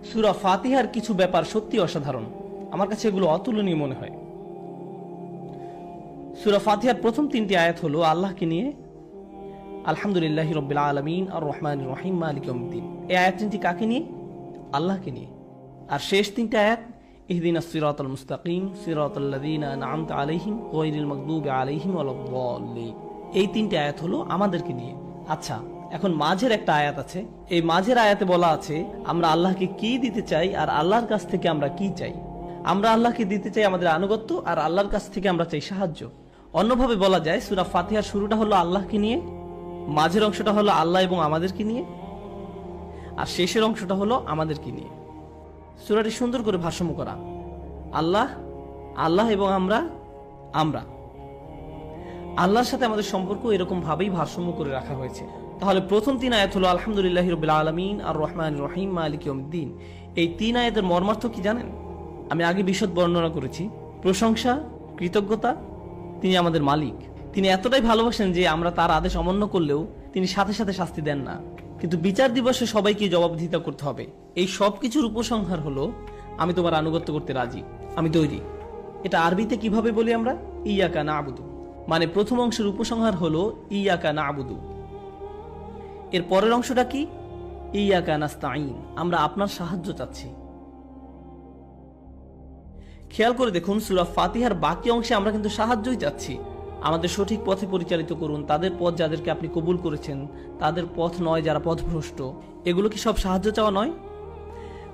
সূরা ফাতিহার কিছু ব্যাপার সত্যি অসাধারণ, আমার কাছে এগুলো অতুলনীয় মনে হয়। সূরা ফাতিহার প্রথম 3টি আয়াত হলো আল্লাহকে নিয়ে, আলহামদুলিল্লাহি রাব্বিল আলামিন আর রহমানির রহিম মালিকি ইয়াউমিদ্দিন। এই আয়াত 3টি কাকে নিয়ে? আল্লাহকে নিয়ে। আর শেষ 3টি আয়াত ইহদিনাস সিরাতাল মুস্তাকিম সিরাতাল লাযিনা আন'আমতা আলাইহিম গায়রিল মাগদুবি আলাইহিম ওয়ালাদ-দাল্লিন। এই 3টি আয়াত হলো আমাদেরকে নিয়ে। আচ্ছা, এখন মাঝের একটা আয়াত আছে। এই মাঝের আয়াতে বলা আছে আমরা আল্লাহকে কি দিতে চাই আর আল্লাহর কাছ থেকে আমরা কি চাই। আমরা আল্লাহকে দিতে চাই আমাদের আনুগত্য, আর আল্লাহর কাছ থেকে আমরা চাই সাহায্য। অন্যভাবে বলা যায় সূরা ফাতিহার শুরুটা হলো আল্লাহকে নিয়ে, মাঝের অংশটা হলো আল্লাহ এবং আমাদেরকে নিয়ে, আর শেষের অংশটা হলো আমাদেরকে নিয়ে। সূরাটি সুন্দর করে ভারসাম্য করা, আল্লাহ, আল্লাহ এবং আমরা, আমরা। আল্লাহর সাথে আমাদের সম্পর্ক এরকম ভাবেই ভারসাম্য করে রাখা হয়েছে। তাহলে প্রথম 3 আয়াত হলো আলহামদুলিল্লাহি রাব্বিল আলামিন আর রহমানির রহিম মালিকি ইয়াউমিদ্দিন। এই 3 আয়াতের মর্মার্থ কি জানেন? আমি আগে বিশদ বর্ণনা করেছি। প্রশংসা, কৃতজ্ঞতা, তিনি আমাদের মালিক। তিনি এতটাই ভালোবাসেন যে আমরা তার আদেশ অমান্য করলেও তিনি সাথে সাথে শাস্তি দেন না, কিন্তু বিচার দিবসে সবাইকে জবাবদিহিতা করতে হবে। এই সব কিছুর উপসংহার হলো আমি তোমার আনুগত্য করতে রাজি, আমি তৈরি। এটা আরবিতে কিভাবে বলি আমরা? ইয়াকা না'বুদু। মানে প্রথম অংশের উপসংহার হলো ইয়াকা না'বুদু। এর পরের অংশটা কি? ইয়াকা নাস্তাঈন, আমরা আপনার সাহায্য চাচ্ছি। খেয়াল করে দেখুন, সূরা ফাতিহার বাকি অংশে আমরা কিন্তু সাহায্যই চাচ্ছি। আমাদের সঠিক পথে পরিচালিত করুন, তাদের পথ যাদেরকে আপনি কবুল করেছেন, তাদের পথ নয় যারা পথভ্রষ্ট। এগুলো কি সব সাহায্য চাওয়া নয়?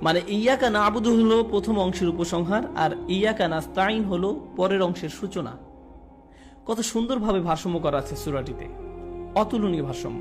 মানে ইয়াকা না'বুদু হলো প্রথম অংশের উপসংহার, আর ইয়াকা নাস্তাঈন হলো পরের অংশের সূচনা। কত সুন্দরভাবে ভারসাম্য করা আছে সূরাটিতে, অতুলনীয় ভারসাম্য।